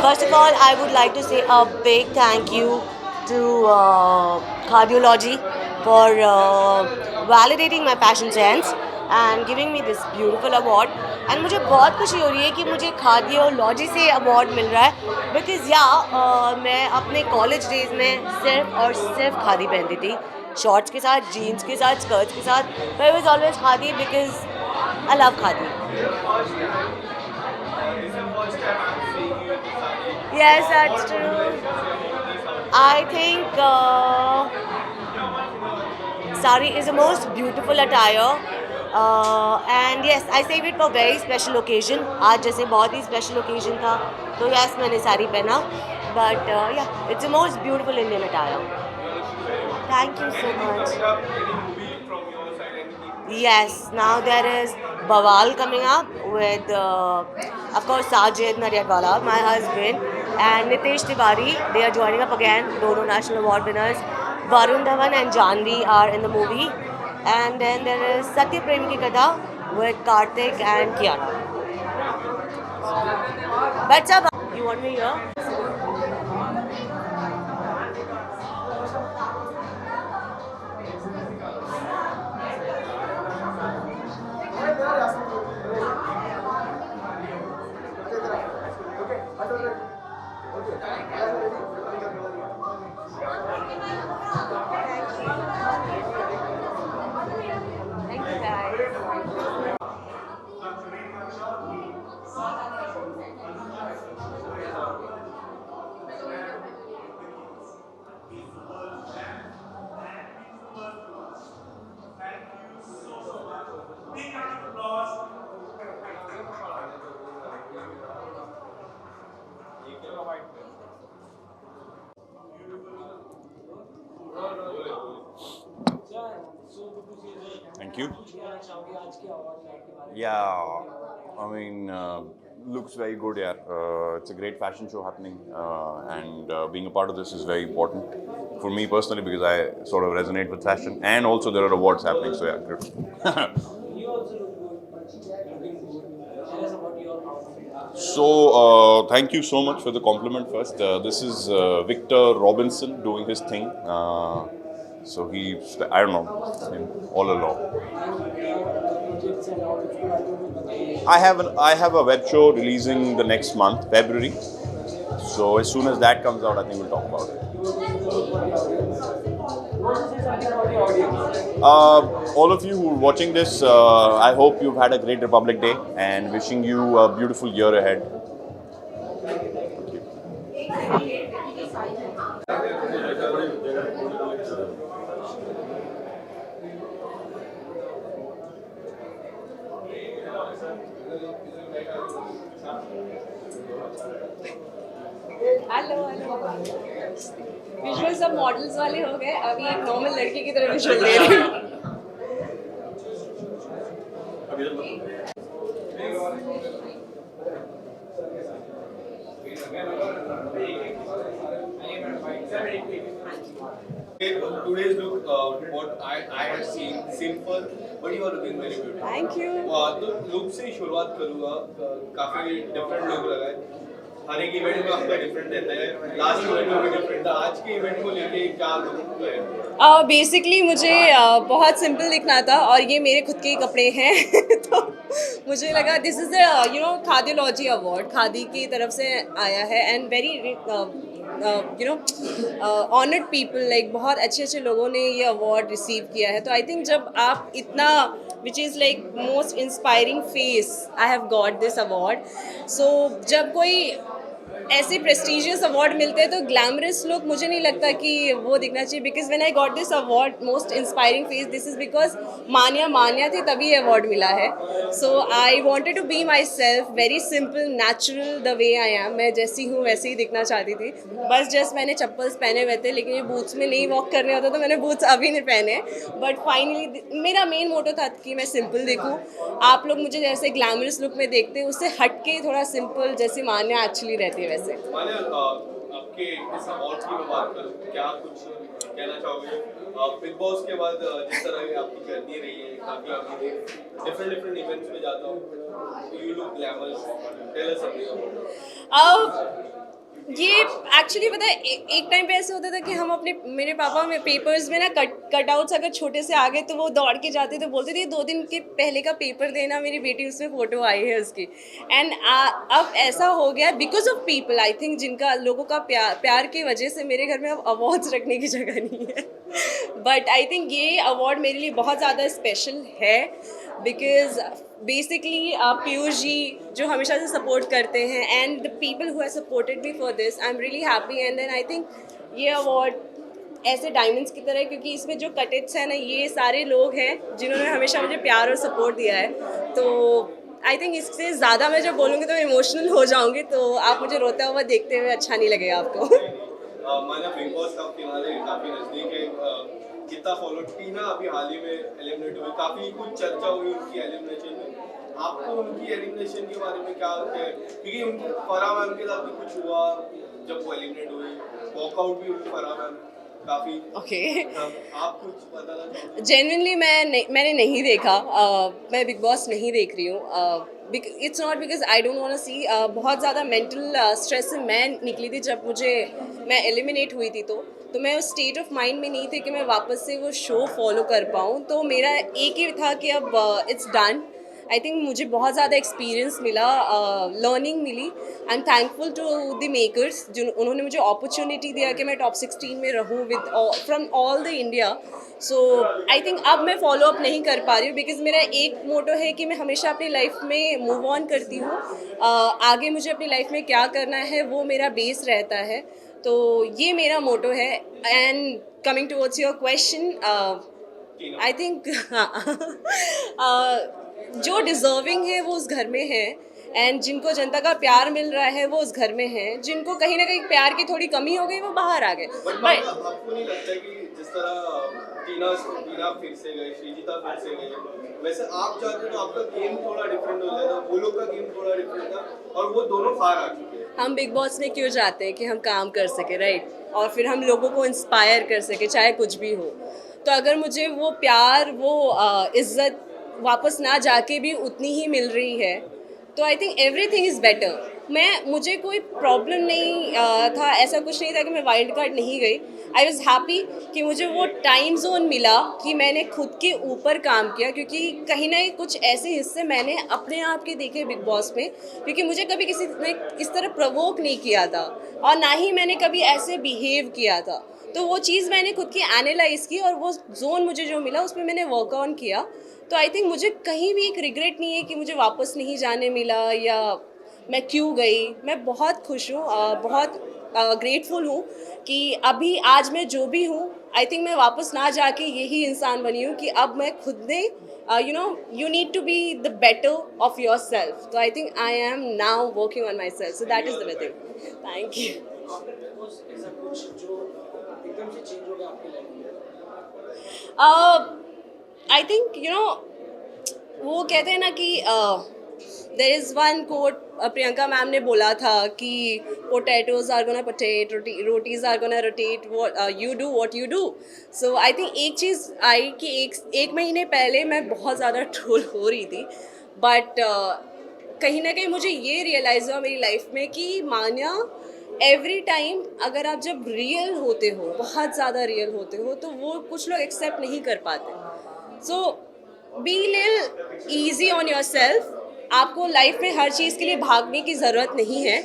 First of all, I would like to say a big thank you to Cardiology for validating my fashion sense and giving me this beautiful award. And मुझे बहुत खुशी हो रही है कि मुझे cardiology से अवार्ड मिल रहा है बिकॉज मैं अपने कॉलेज डेज में सिर्फ और सिर्फ खादी पहनती थी शॉर्ट्स के साथ जीन्स के साथ स्कर्ट्स के साथ I was always khadi because I love khadi. Yes, that's true. I think sari is the most beautiful attire. And yes, I save it for very special occasion. आज जैसे बहुत ही special occasion था, तो yes मैंने साड़ी पहना. But yeah, it's the most beautiful Indian attire. Thank you so much. Yes, now there is Bawal coming up with, of course, Sajid Naryatwala, my husband, and Nitesh Tiwari. They are joining up again, Dono National Award winners. Varun Dhawan and Janvi are in the movie. And then there is Satya Prem Ki Katha with Karthik and Kiana. That's up. You want me here? Thank you guys. Thank you. Yeah, I mean, looks very good. Yeah, it's a great fashion show happening, and being a part of this is very important for me personally because I sort of resonate with fashion, and also there are awards happening. So yeah, good. So, thank you so much for the compliment first. This is Victor Robinson doing his thing. So I don't know, him all along. I have a web show releasing the next month, February. So as soon as that comes out, I think we'll talk about it. All of you who are watching this, I hope you've had a great Republic Day and wishing you a beautiful year ahead. Hello hello visual सब models वाले हो गए अभी एक normal लड़की की तरह visual ले रही हूँ Today's look, what I have seen, simple, but you are looking very beautiful. Thank you तो लुक से ही शुरुआत करूँगा काफी डिफरेंट लुक लगा है हर एक इवेंट में आपका डिफरेंट रहता है लास्ट इवेंट में भी डिफरेंट था आज के इवेंट को लेके क्या लुक है बेसिकली मुझे बहुत सिंपल दिखना था और ये मेरे खुद के ही कपड़े हैं तो मुझे लगा this is the Khadiology award khadi की तरफ से आया है and very honoured people like बहुत अच्छे अच्छे लोगों ने ये अवार्ड रिसीव किया है तो आई थिंक जब आप इतना which is like most inspiring face I have got this award सो जब कोई ऐसे प्रेस्टिजियस अवार्ड मिलते हैं तो ग्लैमरस लुक मुझे नहीं लगता कि वो दिखना चाहिए because when I got this award most inspiring face this is because Manya थी तभी अवार्ड मिला है so I wanted to be myself very simple natural the way I am मैं जैसी हूँ वैसे ही दिखना चाहती थी बस जस्ट मैंने चप्पल्स पहने हुए थे लेकिन ये बूट्स में नहीं वॉक करने होता तो मैंने बूट्स अभी नहीं पहने बट फाइनली मेरा मेन मोटो था कि मैं सिंपल दिखूँ आप लोग मुझे जैसे ग्लैमरस लुक में देखते हैं उससे हट के थोड़ा सिंपल जैसे मान्या एक्चुअली रहती है वैसे माने आपके इस अवार्ड की मैं बात करूँ क्या कुछ कहना चाहोगे बिग बॉस के बाद जिस तरह की आपकी जर्नी रही है काफी आपकी डिफरेंट इवेंट्स में जाता हूँ you look glamorous tell us something ये एक्चुअली पता है एक टाइम पे ऐसे होता था कि हम अपने मेरे पापा में पेपर्स में ना कटआउट्स अगर छोटे से आ गए तो वो दौड़ के जाते थे, बोलते थे 2 दिन के पहले का पेपर देना, मेरी बेटी उसमें फ़ोटो आई है उसकी। एंड अब ऐसा हो गया because of people, I think जिनका लोगों का प्यार की वजह से मेरे घर में अब अवार्ड्स रखने की जगह नहीं है। बट आई थिंक ये अवार्ड मेरे लिए बहुत ज़्यादा स्पेशल है बिकॉज बेसिकली पीयूष जी जो हमेशा से सपोर्ट करते हैं and the people who have supported me for this, I am really happy. And then I think ये अवार्ड ऐसे डायमंड्स की तरह है क्योंकि इसमें जो कटेट्स हैं ना, ये सारे लोग हैं जिन्होंने हमेशा मुझे प्यार और सपोर्ट दिया है। तो आई थिंक इससे ज़्यादा मैं जब बोलूँगी तो इमोशनल हो जाऊँगी, तो आप मुझे रोता हुआ देखते हुए अच्छा नहीं लगेगा आपको। माना बिग बॉस का फिनाले काफी नजदीक है, कितना फॉलो टीना अभी हाल ही में एलिमिनेट हुई, काफी कुछ चर्चा हुई उनकी एलिमिनेशन में। आपको उनकी एलिमिनेशन के बारे में क्या है, क्योंकि उनके फराह मैम के साथ भी कुछ हुआ जब वो एलिमिनेट हुई, वॉकआउट भी हुई फराह मैम काफी। ओके आप कुछ बताना चाहोगे? जेन्युइनली मैंने नहीं देखा, मैं बिग बॉस नहीं देख रही हूँ। It's not because I don't want to see. बहुत ज़्यादा मेंटल स्ट्रेस से मैं निकली थी जब मैं एलिमिनेट हुई थी, तो मैं उस स्टेट ऑफ माइंड में नहीं थी कि मैं वापस से वो शो फॉलो कर पाऊँ। तो मेरा एक ही था कि अब इट्स डन। आई थिंक मुझे बहुत ज़्यादा एक्सपीरियंस मिला, लर्निंग मिली। I am thankful to the makers जो उन्होंने मुझे अपॉर्चुनिटी दिया कि मैं टॉप 16 में रहूँ with from all the India. So I think अब मैं फॉलो अप नहीं कर पा रही हूँ बिकॉज मेरा एक मोटो है कि मैं हमेशा अपनी लाइफ में मूव ऑन करती हूँ। आगे मुझे अपनी लाइफ में क्या करना है वो मेरा बेस रहता है, तो ये मेरा मोटो है। And coming towards your question, I think जो डिजर्विंग है वो उस घर में है एंड जिनको जनता का प्यार मिल रहा है वो उस घर में है। जिनको कहीं ना कहीं प्यार की थोड़ी कमी हो गई वो बाहर आ गए। बट आपको नहीं लगता कि जिस तरह टीना फिर से गए, श्रीजिता फिर से गए, वैसे आप चाहते तो आपका गेम थोड़ा डिफरेंट हो जाता, वो लोग का गेम थोड़ा डिफरेंट था और वो दोनों हार आ चुके हैं। हम बिग बॉस में क्यों जाते हैं कि हम काम कर सके, राइट, और फिर हम लोगों को इंस्पायर कर सके चाहे कुछ भी हो। तो अगर मुझे वो प्यार वो इज्जत वापस ना जाके भी उतनी ही मिल रही है तो I think everything is better. मुझे कोई प्रॉब्लम नहीं था, ऐसा कुछ नहीं था कि मैं वाइल्ड कार्ड नहीं गई। आई वॉज हैप्पी कि मुझे वो टाइम जोन मिला कि मैंने खुद के ऊपर काम किया, क्योंकि कहीं ना कुछ ऐसे हिस्से मैंने अपने आप के देखे बिग बॉस में, क्योंकि मुझे कभी किसी ने इस तरह प्रवोक नहीं किया था और ना ही मैंने कभी ऐसे बिहेव किया था। तो वो चीज़ मैंने खुद की एनालाइज की और वो जोन मुझे जो मिला उसमें मैंने वर्क ऑन किया। तो आई थिंक मुझे कहीं भी एक रिग्रेट नहीं है कि मुझे वापस नहीं जाने मिला या मैं क्यों गई। मैं बहुत खुश हूँ, बहुत ग्रेटफुल हूँ कि अभी आज मैं जो भी हूँ, आई थिंक मैं वापस ना जाके यही इंसान बनी हूँ कि अब मैं खुद ने you need to be the better of yourself. So I think I am now working on myself. So that is the thing. Thank you. I think वो कहते हैं ना कि there is one quote Priyanka ma'am ने बोला था कि potatoes are gonna potate, rotis are gonna rotate, you do what you do. So I think एक चीज़ आई कि एक महीने पहले मैं बहुत ज़्यादा ट्रोल हो रही थी, बट कहीं ना कहीं मुझे ये रियलाइज़ हुआ मेरी लाइफ में कि मान्या एवरी टाइम अगर आप जब रियल होते हो, बहुत ज़्यादा रियल होते हो, तो वो कुछ लोग एक्सेप्ट नहीं कर पाते। So be little easy on yourself. आपको लाइफ में हर चीज़ के लिए भागने की ज़रूरत नहीं है।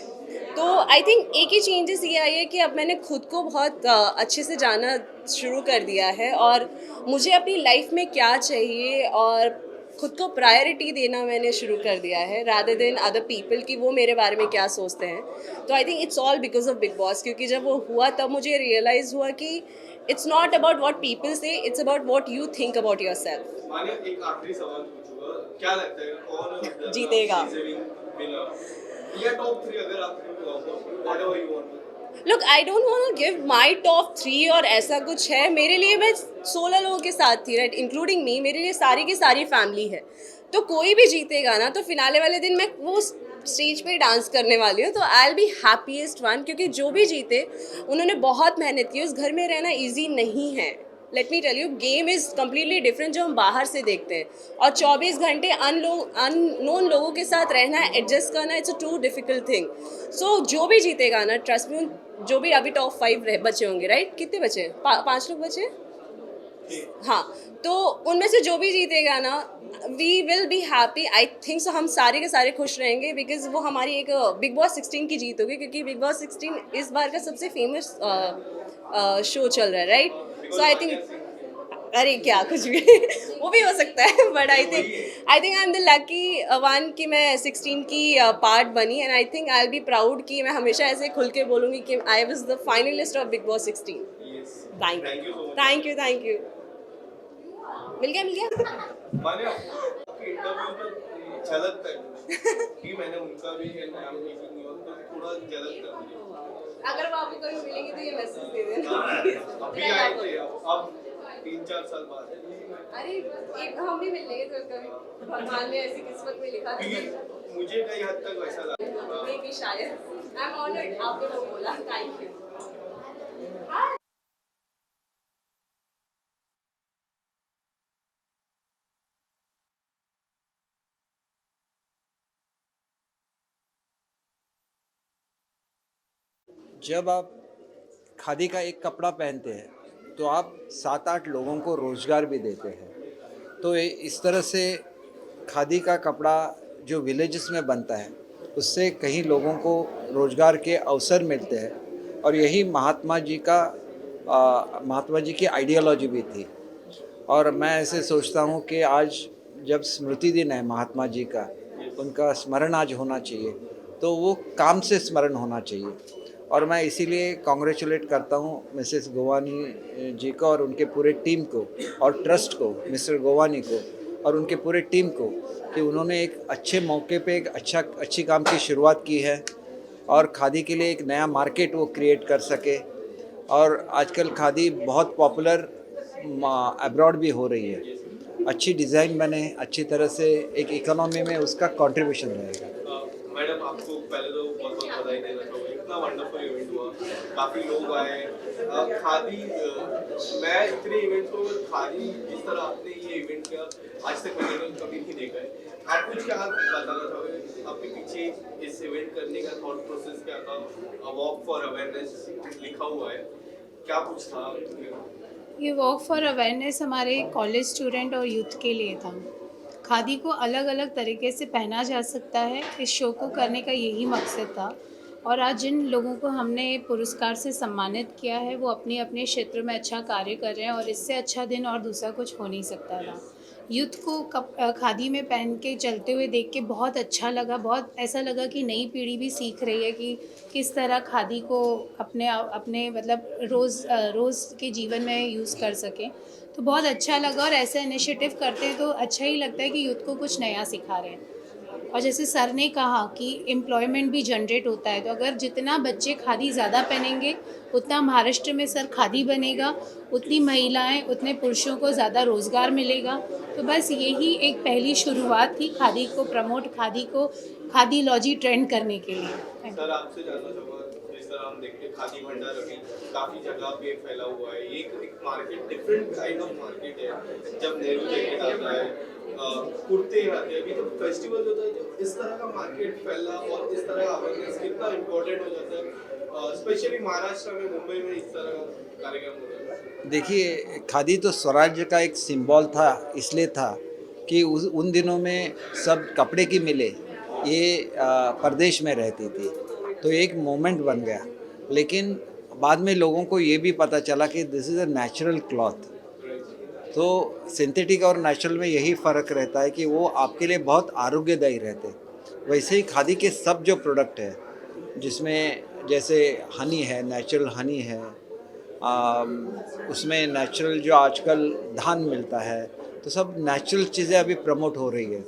तो आई थिंक एक ही चेंजेस ये आई है कि अब मैंने खुद को बहुत अच्छे से जानना शुरू कर दिया है और मुझे अपनी लाइफ में क्या चाहिए और खुद को प्रायोरिटी देना मैंने शुरू कर दिया है रादर देन अदर पीपल कि वो मेरे बारे में क्या सोचते हैं। तो I think it's all because of Bigg Boss, क्योंकि जब वो हुआ तब मुझे रियलाइज़ हुआ कि it's not about what people say, it's about what you think about yourself. मानिए एक आखिरी सवाल पूछूंगा, क्या लगता है कौन जीतेगा? या टॉप 3 अगर आप whatever you want. Look, I don't want to give my top 3 और ऐसा कुछ है। मेरे लिए मैं 16 लोगों के साथ थी, राइट, इंक्लूडिंग मी। मेरे लिए सारी की सारी फैमिली है, तो कोई भी जीतेगा ना तो फिनाले वाले दिन मैं वो स्टेज पे डांस करने वाली हूँ, तो आई विल बी हैप्पीएस्ट वन, क्योंकि जो भी जीते उन्होंने बहुत मेहनत की। उस घर में रहना ईजी नहीं है, let me tell you, game is completely different जो हम बाहर से देखते हैं, और 24 घंटे अननोन लोगों के साथ रहना, एडजस्ट करना, it's a too difficult thing. So जो भी जीतेगा ना, ट्रस्ट मी, जो भी अभी टॉप 5 बचे होंगे, राइट, कितने बचे, 5 लोग बचे, हाँ, तो उनमें से जो भी जीतेगा ना, we will be happy. I think so हम सारे के सारे खुश रहेंगे, बिकॉज वो हमारी एक बिग बॉस 16 की जीत होगी, क्योंकि बिग बॉस 16 इस बार का सबसे फेमस शो चल रहा है, राइट. सो आई थिंक, अरे क्या कुछ भी वो भी हो सकता है, but I think I am the lucky one कि मैं 16 की पार्ट बनी, and I think I will be proud कि मैं हमेशा ऐसे खुल के बोलूँगी कि I was the finalist of Bigg Boss 16. Thank you. मिल गया. माने आपके इंटरव्यू में झलक तक कि मैंने उनका भी नाम लिखा नहीं और तो थोड़ा झलक कर दिया. अगर वो आपको कभी मिलेंगे तो ये मैसेज दे देना. अभी आए थे, अब 3-4 साल बाद. अरे एक हम भी मिल लेंगे तो कभी भगवान ने ऐसी किस्मत में लिखा था. क्योंकि मुझे कई हद तक वैसा लगा. मे भी शायद. आई एम ऑनर्ड, आपने वो बोला. Thank you. जब आप खादी का एक कपड़ा पहनते हैं तो आप 7-8 लोगों को रोज़गार भी देते हैं. तो इस तरह से खादी का कपड़ा जो विलेजेस में बनता है उससे कई लोगों को रोज़गार के अवसर मिलते हैं. और यही महात्मा जी की आइडियोलॉजी भी थी. और मैं ऐसे सोचता हूँ कि आज जब स्मृति दिन है महात्मा जी का, उनका स्मरण आज होना चाहिए, तो वो काम से स्मरण होना चाहिए. और मैं इसीलिए कॉन्ग्रेचुलेट करता हूँ मिसेस गोवानी जी को और उनके पूरे टीम को, और ट्रस्ट को, मिस्टर गोवानी को और उनके पूरे टीम को, कि उन्होंने एक अच्छे मौके पे एक अच्छी काम की शुरुआत की है और खादी के लिए एक नया मार्केट वो क्रिएट कर सके. और आजकल खादी बहुत पॉपुलर अब्रॉड भी हो रही है. अच्छी डिज़ाइन बने, अच्छी तरह से एक इकोनॉमी में उसका कंट्रीब्यूशन रहेगा. मैडम, आपको पहले तो बहुत बहुत बधाई देना चाहूँगा. इतना वंडरफुल इवेंट हुआ, काफ़ी लोग आए. खादी, मैं इतने इवेंट्स को खादी जिस तरह आपने ये इवेंट किया आज तक मैंने तो कभी नहीं देखा है. आप कुछ क्या बताना चाहोगे आपके पीछे इस इवेंट करने का थॉट प्रोसेस क्या था? वॉक फॉर अवेयरनेस लिखा हुआ है, क्या कुछ था? ये वॉक फॉर अवेयरनेस हमारे कॉलेज स्टूडेंट और यूथ के लिए था. खादी को अलग अलग तरीके से पहना जा सकता है, इस शो को करने का यही मकसद था. और आज जिन लोगों को हमने पुरस्कार से सम्मानित किया है वो अपने अपने क्षेत्र में अच्छा कार्य कर रहे हैं, और इससे अच्छा दिन और दूसरा कुछ हो नहीं सकता था. यूथ को खादी में पहन के चलते हुए देख के बहुत अच्छा लगा. बहुत ऐसा लगा कि नई पीढ़ी भी सीख रही है कि किस तरह खादी को अपने मतलब रोज़ के जीवन में यूज़ कर सकें. तो बहुत अच्छा लगा, और ऐसा इनिशिएटिव करते हैं तो अच्छा ही लगता है कि यूथ को कुछ नया सिखा रहे हैं. और जैसे सर ने कहा कि एम्प्लॉयमेंट भी जनरेट होता है, तो अगर जितना बच्चे खादी ज़्यादा पहनेंगे उतना महाराष्ट्र में सर खादी बनेगा, उतनी महिलाएं, उतने पुरुषों को ज़्यादा रोज़गार मिलेगा. तो बस यही एक पहली शुरुआत थी खादी को प्रमोट, खादीलॉजी ट्रेंड करने के लिए. सर, आपसे जानना चाहूँगा, जिस तरह हम देखते हैं खादी भंडार अभी काफ़ी जगह पे फैला हुआ है. एक market, different kind of market है. जब नेहरू जयंती आता है, कुर्ते आते हैं, अभी तो फेस्टिवल होता है, जब इस तरह का मार्केट फैला और इस तरह का अवेयरनेस कितना इम्पोर्टेंट हो जाता है, स्पेशली महाराष्ट्र में, मुंबई में इस तरह का कार्यक्रम होता है. देखिए, खादी तो स्वराज्य का एक सिंबल था. इसलिए था कि उन दिनों में सब कपड़े की मिलें ये प्रदेश में रहती थी, तो एक मोमेंट बन गया. लेकिन बाद में लोगों को ये भी पता चला कि this is a natural cloth. तो सिंथेटिक और नेचुरल में यही फ़र्क रहता है कि वो आपके लिए बहुत आरोग्यदायी रहते हैं. वैसे ही खादी के सब जो प्रोडक्ट है, जिसमें जैसे हनी है, नेचुरल हनी है, उसमें नेचुरल जो आजकल धान मिलता है, तो सब नेचुरल चीज़ें अभी प्रमोट हो रही है.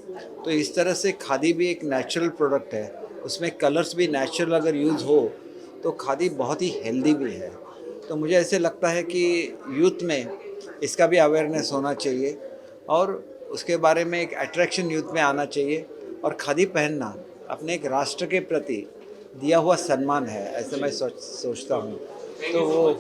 तो इस तरह से खादी भी एक नेचुरल प्रोडक्ट है. उसमें कलर्स भी नेचुरल अगर यूज़ हो तो खादी बहुत ही हेल्दी भी है. तो मुझे ऐसे लगता है कि यूथ में इसका भी अवेयरनेस होना चाहिए, और उसके बारे में एक अट्रैक्शन यूथ में आना चाहिए. और खादी पहनना अपने एक राष्ट्र के प्रति दिया हुआ सम्मान है, ऐसे मैं सोचता हूँ. तो वो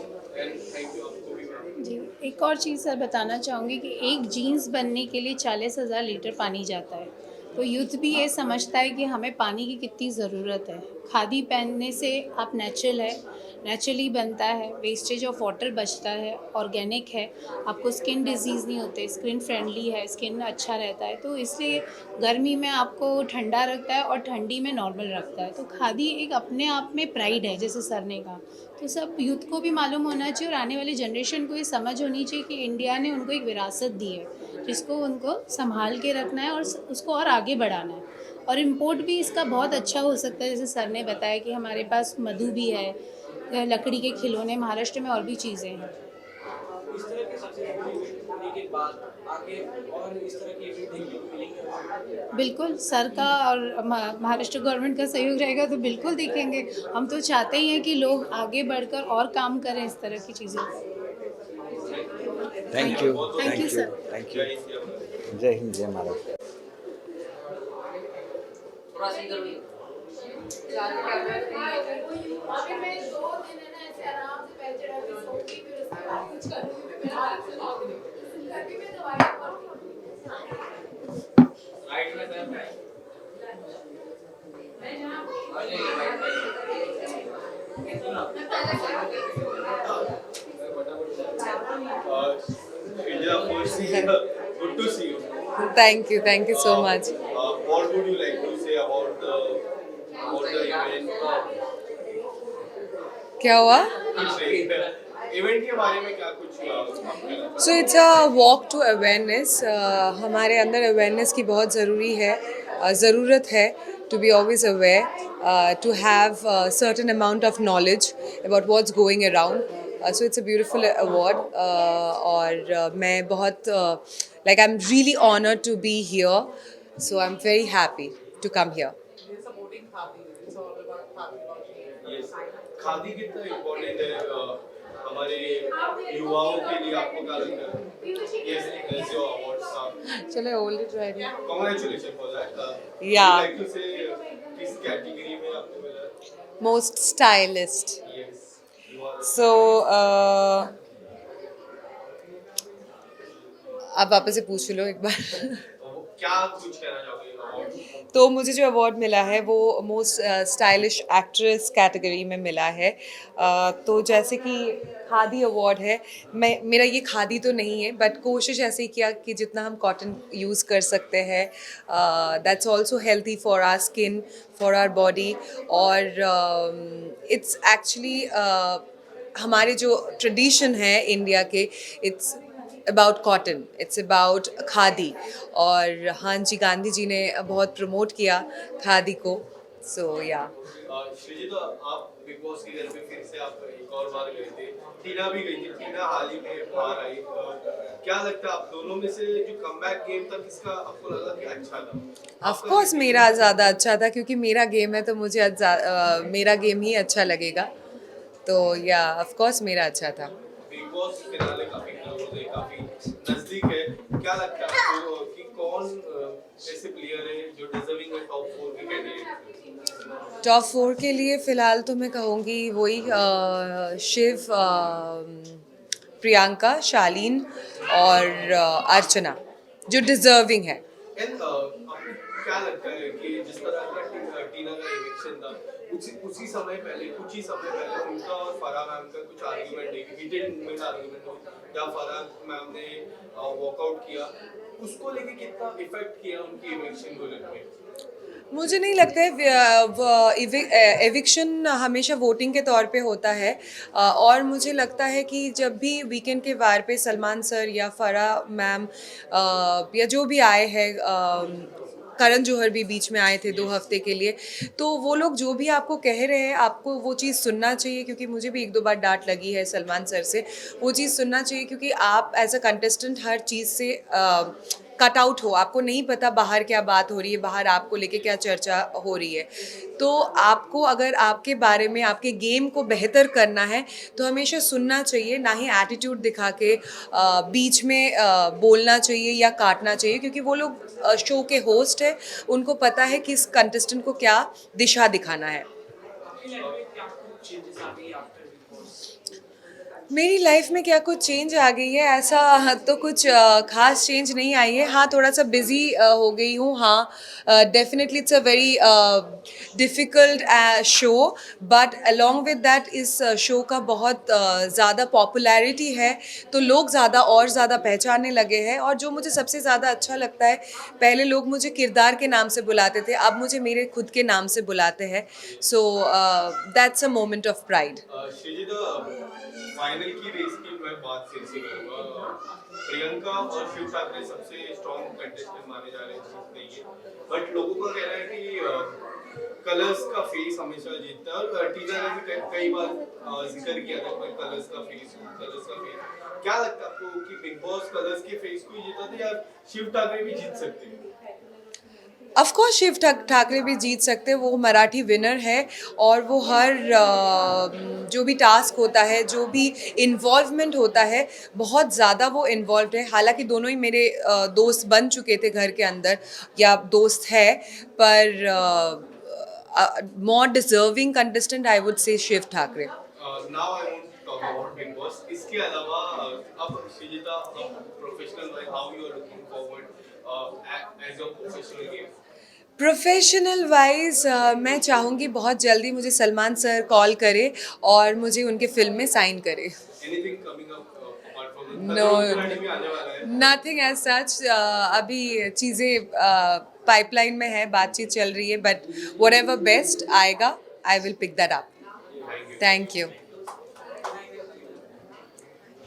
जी, एक और चीज़ सर बताना चाहूँगी कि एक जीन्स बनने के लिए 40,000 लीटर पानी जाता है। तो यूथ भी ये समझता है कि हमें पानी की कितनी ज़रूरत है। खादी पहनने से आप नेचुरल है, नेचुरली बनता है, वेस्टेज ऑफ वाटर बचता है, ऑर्गेनिक है, आपको स्किन डिज़ीज़ नहीं होते, स्किन फ्रेंडली है, स्किन अच्छा रहता है। तो इसलिए गर्मी में आपको ठंडा रखता है और ठंडी में नॉर्मल रखता है। तो खादी एक अपने आप में प्राइड है, जैसे सर ने कहा। तो सब यूथ को भी मालूम होना चाहिए और आने वाली जनरेशन को ये समझ होनी चाहिए कि इंडिया ने उनको एक विरासत दी है, जिसको उनको संभाल के रखना है और उसको और आगे बढ़ाना है। और इम्पोर्ट भी इसका बहुत अच्छा हो सकता है, जैसे सर ने बताया कि हमारे पास मधु भी है, लकड़ी के खिलौने, महाराष्ट्र में और भी चीज़ें हैं। इस तरह के सक्सेसफुल होने के बाद आगे और इस तरह के इवेंट देखने को मिलेंगे। बिल्कुल, सर का और महाराष्ट्र गवर्नमेंट का सहयोग रहेगा तो बिल्कुल दिखेंगे। हम तो चाहते ही हैं कि लोग आगे बढ़कर और काम करें इस तरह की चीज़ों पर। Thank you, Thank you, sir. Thank you. जय हिंद, जय Maharashtra. India, firstly, good to see you. Thank you so much. What would you like to say about the event? क्या हुआ? इवेंट के बारे में क्या कुछ आपका लगता So it's a walk to awareness. हमारे अंदर awareness की बहुत ज़रूरत है to be always aware, to have a certain amount of knowledge about what's going around. So it's a beautiful award और मैं बहुत like I'm really honored to be here. So I'm very happy to come here. है? Yes. Khadi कितना important है हमारे युवाओं के लिए, आपको क्या लगता है? Yes, that's your award. Shall I hold it right now? Congratulations for that. Yeah. Would you like to say किस कैटेगरी में आपको मिला? Most stylist. Yes. You are. So आप वापस से पूछ लो एक बार। क्या कुछ कहना चाहोगे award? तो मुझे जो अवार्ड मिला है वो मोस्ट स्टाइलिश एक्ट्रेस कैटेगरी में मिला है। तो जैसे कि खादी अवार्ड है, मेरा ये खादी तो नहीं है, बट कोशिश ऐसे ही किया कि जितना हम कॉटन यूज़ कर सकते हैं, that's also healthy for our skin, for our body. और इट्स एक्चुअली हमारे जो ट्रेडिशन है इंडिया के, it's about cotton, it's about khadi. और हाँ जी, गांधी जी ने बहुत प्रमोट किया खादी को। सो या श्रीजी, तो आप बिग बॉस के घर पे फिर से आप एक और बार गए थे, टीना भी गई थी, टीना हाल ही में बाहर आई। क्या लगता है आप दोनों में से जो कमबैक गेम था, किसका आपको लगा कि अच्छा था? ऑफ कोर्स मेरा ज़्यादा अच्छा था, क्योंकि मेरा गेम है तो मुझे मेरा गेम ही अच्छा लगेगा। तो या ऑफ कोर्स मेरा अच्छा था। बिग बॉस फिनाले काफी क्लोज है, काफी नजदीक है। क्या लगता है आपको कि कौन ऐसे प्लेयर है जो डिजर्विंग है टॉप 4 के कैंडिडेट? टॉप 4 के लिए फ़िलहाल तो मैं कहूँगी वही शिव, प्रियंका, शालीन और अर्चना, जो डिज़र्विंग है। एंड आपको क्या लगता है कि जिस तरह का टीना का इलेक्शन था, उसी समय पहले, कुछ ही समय पहले उनका और फराह मैम का कुछ आर्ग्यूमेंट है, हीटेड मूवमेंट आर्ग्यूमेंट हो, जहाँ फराह मैम ने वॉकआउट किया, उसको लेके कितना इफेक्ट किया उनकी इलेक्शन को लेकर? मुझे नहीं लगता है एविक्शन हमेशा वोटिंग के तौर पे होता है। और मुझे लगता है कि जब भी वीकेंड के वार पे सलमान सर या फराह मैम या जो भी आए हैं, करण जौहर भी बीच में आए थे 2 हफ्ते के लिए, तो वो लोग जो भी आपको कह रहे हैं आपको वो चीज़ सुनना चाहिए। क्योंकि मुझे भी 1-2 बार डांट लगी है सलमान सर से, वो चीज़ सुनना चाहिए। क्योंकि आप एज अ कंटेस्टेंट हर चीज़ से कट आउट हो, आपको नहीं पता बाहर क्या बात हो रही है, बाहर आपको लेके क्या चर्चा हो रही है। तो आपको अगर आपके बारे में, आपके गेम को बेहतर करना है तो हमेशा सुनना चाहिए, ना ही एटीट्यूड दिखा के बीच में बोलना चाहिए या काटना चाहिए। क्योंकि वो लोग शो के होस्ट है, उनको पता है कि इस कंटेस्टेंट को क्या दिशा दिखाना है। मेरी लाइफ में क्या कुछ चेंज आ गई है ऐसा तो कुछ खास चेंज नहीं आई है। हाँ, थोड़ा सा बिजी हो गई हूँ। हाँ, definitely it's a very difficult show, but along with that इस शो का बहुत ज़्यादा पॉपुलैरिटी है, तो लोग ज़्यादा और ज़्यादा पहचानने लगे हैं। और जो मुझे सबसे ज़्यादा अच्छा लगता है, पहले लोग मुझे किरदार के नाम से बुलाते थे, अब मुझे मेरे खुद के नाम से बुलाते हैं। So that's a moment of pride. Shrijita, final की रेस की मैं बात फिर से करूंगा। प्रियंका और शिव ठाकरे सबसे स्ट्रॉन्ग कंटेस्टेंट माने जा रहे हैं जीतने के, बट लोगों का कहना है कि कलर्स का फेस हमेशा जीतता है। और टीजर ने भी कई बार जिक्र किया था कि कलर्स का फेस, कलर्स का फेस। क्या लगता है आपको कि बिग बॉस कलर्स के फेस को ही जीता था, या शिव ठाकरे भी जीत सकते हैं? ऑफ कोर्स शिव ठाकरे भी जीत सकते हैं, वो मराठी विनर है। और वो हर जो भी टास्क होता है, जो भी इन्वॉल्वमेंट होता है, बहुत ज़्यादा वो इन्वॉल्व है। हालांकि दोनों ही मेरे दोस्त बन चुके थे घर के अंदर, या दोस्त है, पर more deserving contestant I would say Shiv Thakare. Now I want to talk about Bigg Boss. इसके अलावा अब Shrijita, professional wise how you are looking forward as your professional game? Professional wise मैं चाहूँगी बहुत जल्दी मुझे सलमान सर कॉल करे और मुझे उनके फिल्म में साइन करे। Anything coming up apart from no, Khatron Ke Khiladi भी आने वाला है? Nothing as such. अभी चीज़ें पाइपलाइन में है, बातचीत चल रही है, बट वट एवर बेस्ट आएगा, I will pick that up. Thank you.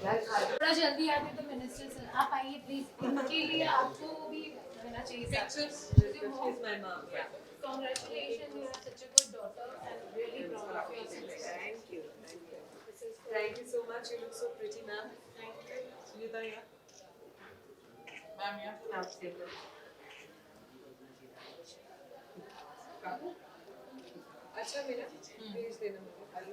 थोड़ा जल्दी आते तो मिनिस्टर सर आप आइए प्लीज, इनके लिए आपको भी रहना चाहिए। Congratulations, you have such a good daughter and really proud of you. Thank you. Thank you so much. You look so pretty, ma'am. Thank you. Sunita, yeah. Ma'am, yeah. Absolutely. अच्छा मेरा भेज देना।